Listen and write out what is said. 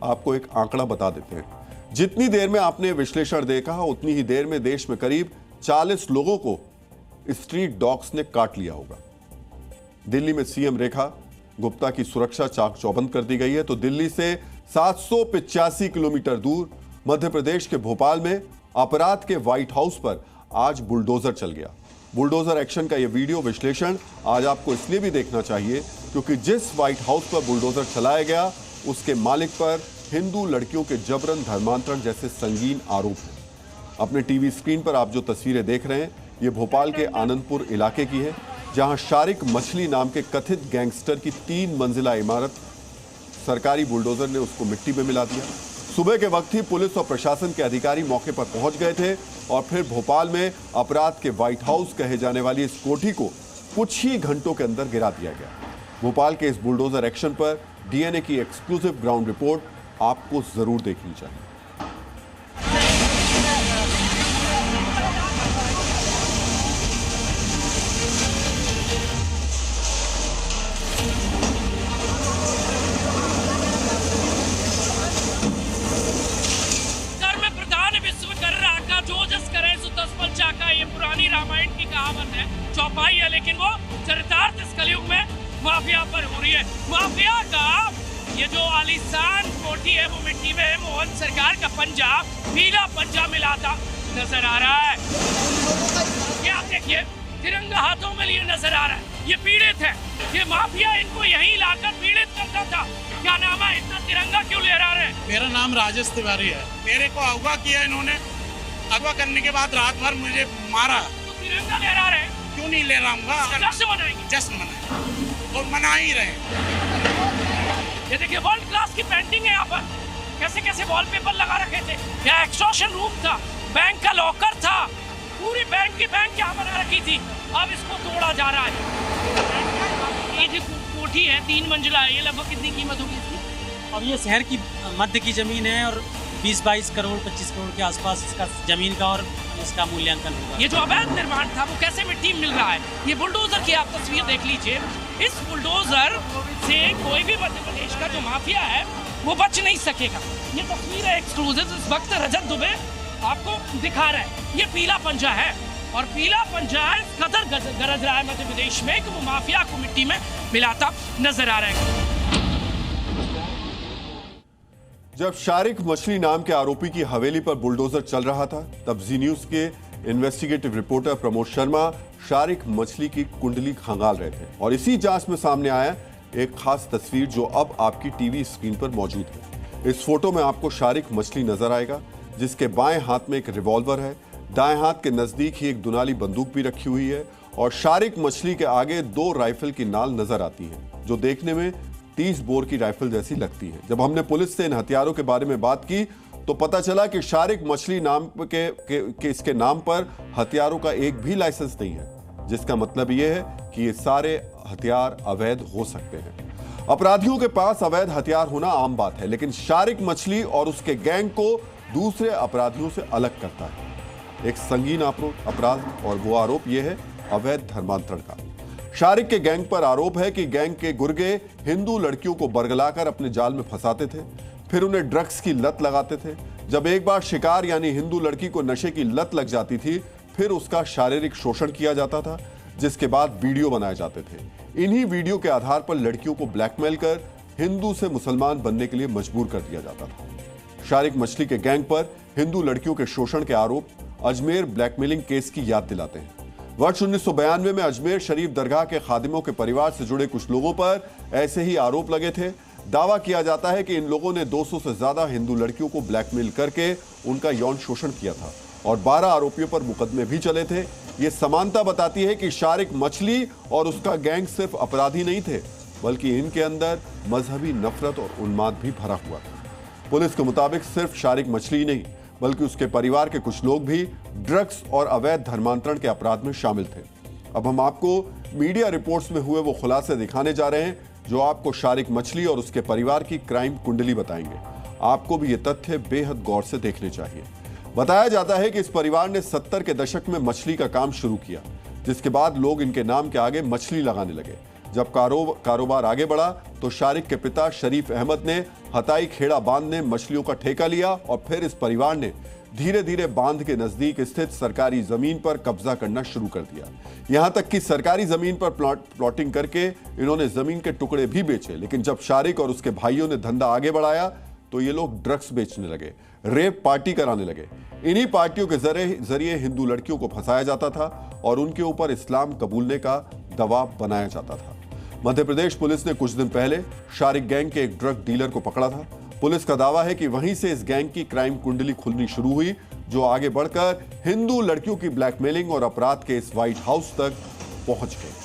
आपको एक आंकड़ा बता देते हैं। जितनी देर में आपने विश्लेषण देखा उतनी ही देर में देश में करीब 40 लोगों को स्ट्रीट डॉग्स ने काट लिया होगा। दिल्ली में सीएम रेखा गुप्ता की सुरक्षा चाक चौबंद कर दी गई है, तो दिल्ली से 785 किलोमीटर दूर मध्य प्रदेश के भोपाल में अपराध के व्हाइट हाउस पर आज बुलडोजर चल गया। बुलडोजर एक्शन का यह वीडियो विश्लेषण आज आपको इसलिए भी देखना चाहिए क्योंकि जिस व्हाइट हाउस पर बुलडोजर चलाया गया उसके मालिक पर हिंदू लड़कियों के जबरन धर्मांतरण जैसे संगीन आरोप हैं। अपने टीवी स्क्रीन पर आप जो तस्वीरें देख रहे हैं ये भोपाल के आनंदपुर इलाके की है, जहां शारिक मछली नाम के कथित गैंगस्टर की 3 मंजिला इमारत सरकारी बुलडोजर ने उसको मिट्टी में मिला दिया। सुबह के वक्त ही पुलिस और प्रशासन के अधिकारी मौके पर पहुंच गए थे और फिर भोपाल में अपराध के व्हाइट हाउस कहे जाने वाली इस कोठी को कुछ ही घंटों के अंदर गिरा दिया गया। भोपाल के इस बुलडोजर एक्शन पर डीएनए की एक्सक्लूसिव ग्राउंड रिपोर्ट आपको जरूर देखनी चाहिए। पुरानी रामायण की कहावत है, चौपाई है, लेकिन वो चरितार्थ इस कलयुग में माफिया पर हो रही है। माफिया का ये जो आलीशान कोठी है वो मिट्टी में है। मोहन सरकार का पंजा, पीला पंजा मिलाता नजर आ रहा है। ये आप देखिए तिरंगा हाथों में लिए नजर आ रहा है। ये पीड़ित है, ये माफिया इनको यहीं लाकर पीड़ित करता था। क्या नाम है, इतना तिरंगा क्यों लहरा रहे हैं? मेरा नाम राजेश तिवारी है। मेरे को अगवा किया इन्होंने, अगवा करने के बाद रात भर मुझे मारा। तो तिरंगा लहरा रहे हैं? क्यों नहीं लहराऊंगा? जश्न मनाएंगे। जश्न मनाएंगे और मना ही रहे। ये देखिए वर्ल्ड क्लास की पेंटिंग है यहाँ पर। कैसे कैसे वॉलपेपर लगा रखे थे। यहाँ एक्सटॉर्शन रूम था, बैंक का लॉकर था, पूरी बैंक की बैंक यहाँ बना रखी थी। अब इसको तोड़ा जा रहा है। ये जो कोठी है 3 मंजिला है, ये लगभग कितनी कीमत होगी इसकी? और ये शहर की मध्य की जमीन है और 20-22 करोड़ 25 करोड़ के आसपास इसका जमीन का और इसका मूल्यांकन होगा। ये जो अवैध निर्माण था वो कैसे मिट्टी में मिल रहा है? ये बुलडोजर की आप तस्वीर देख लीजिए। इस बुलडोजर से कोई भी मध्य प्रदेश का जो माफिया है वो बच नहीं सकेगा। ये तस्वीर है एक्सक्लूसिव। इस वक्त रजत दुबे आपको दिखा रहा है। ये पीला पंजा है और पीला पंजा इस कदर गरज रहा है मध्य प्रदेश में कि वो माफिया को मिट्टी में मिलाता नजर आ रहा है। जब शारिक मछली नाम के आरोपी की हवेली पर बुलडोजर चल रहा था तब जी न्यूज के इन्वेस्टिगेटिव रिपोर्टर प्रमोद शर्मा शारिक मछली की कुंडली खंगाल रहे थे और इसी जांच में सामने आया एक खास तस्वीर जो अब आपकी टीवी स्क्रीन पर मौजूद है। इस फोटो में आपको शारिक मछली नजर आएगा जिसके बाएं हाथ में एक रिवॉल्वर है, दाएं हाथ के नजदीक ही एक दुनाली बंदूक भी रखी हुई है और शारिक मछली के आगे 2 राइफल की नाल नजर आती है जो देखने में 30 बोर की राइफल जैसी लगती है। जब हमने पुलिस से इन हथियारों के बारे में बात की तो पता चला कि शारिक मछली नाम के इसके नाम पर हथियारों का एक भी लाइसेंस नहीं है, जिसका मतलब यह है कि ये सारे हथियार अवैध हो सकते हैं। अपराधियों के पास अवैध हथियार होना आम बात है, लेकिन शारिक मछली और उसके गैंग को दूसरे अपराधियों से अलग करता है एक संगीन अपराध, और वो आरोप यह है अवैध धर्मांतरण का। शारिक के गैंग पर आरोप है कि गैंग के गुर्गे हिंदू लड़कियों को बरगलाकर अपने जाल में फंसाते थे, फिर उन्हें ड्रग्स की लत लगाते थे। जब एक बार शिकार यानी हिंदू लड़की को नशे की लत लग जाती थी फिर उसका शारीरिक शोषण किया जाता था, जिसके बाद वीडियो बनाए जाते थे। इन्हीं वीडियो के आधार पर लड़कियों को ब्लैकमेल कर हिंदू से मुसलमान बनने के लिए मजबूर कर दिया जाता था। शारिक मछली के गैंग पर हिंदू लड़कियों के शोषण के आरोप अजमेर ब्लैकमेलिंग केस की याद दिलाते हैं। वर्ष 1992 में अजमेर शरीफ दरगाह के खादिमों के परिवार से जुड़े कुछ लोगों पर ऐसे ही आरोप लगे थे। दावा किया जाता है कि इन लोगों ने 200 से ज्यादा हिंदू लड़कियों को ब्लैकमेल करके उनका यौन शोषण किया था और 12 आरोपियों पर मुकदमे भी चले थे। ये समानता बताती है कि शारिक मछली और उसका गैंग सिर्फ अपराधी नहीं थे, बल्कि इनके अंदर मजहबी नफरत और उन्माद भी भरा हुआ था। पुलिस के मुताबिक सिर्फ शारिक मछली नहीं बल्कि उसके परिवार के कुछ लोग भी ड्रग्स और अवैध धर्मांतरण के अपराध में शामिल थे। अब हम आपको मीडिया रिपोर्ट्स में हुए वो खुलासे दिखाने जा रहे हैं जो आपको शारिक मछली और उसके परिवार की क्राइम कुंडली बताएंगे। आपको भी ये तथ्य बेहद गौर से देखने चाहिए। बताया जाता है कि इस परिवार ने 70 के दशक में मछली का काम शुरू किया, जिसके बाद लोग इनके नाम के आगे मछली लगाने लगे। जब कारोबार आगे बढ़ा तो शारिक के पिता शरीफ अहमद ने हताई खेड़ा बांध में मछलियों का ठेका लिया और फिर इस परिवार ने धीरे धीरे बांध के नजदीक स्थित सरकारी जमीन पर कब्जा करना शुरू कर दिया। यहां तक कि सरकारी जमीन पर प्लॉटिंग करके इन्होंने जमीन के टुकड़े भी बेचे। लेकिन जब शारिक और उसके भाइयों ने धंधा आगे बढ़ाया तो ये लोग ड्रग्स बेचने लगे, रेप पार्टी कराने लगे। इन्हीं पार्टियों के जरिए हिंदू लड़कियों को फंसाया जाता था और उनके ऊपर इस्लाम कबूलने का दबाव बनाया जाता था। मध्य प्रदेश पुलिस ने कुछ दिन पहले शारिक गैंग के एक ड्रग डीलर को पकड़ा था। पुलिस का दावा है कि वहीं से इस गैंग की क्राइम कुंडली खुलनी शुरू हुई, जो आगे बढ़कर हिंदू लड़कियों की ब्लैकमेलिंग और अपराध के इस व्हाइट हाउस तक पहुंच गई।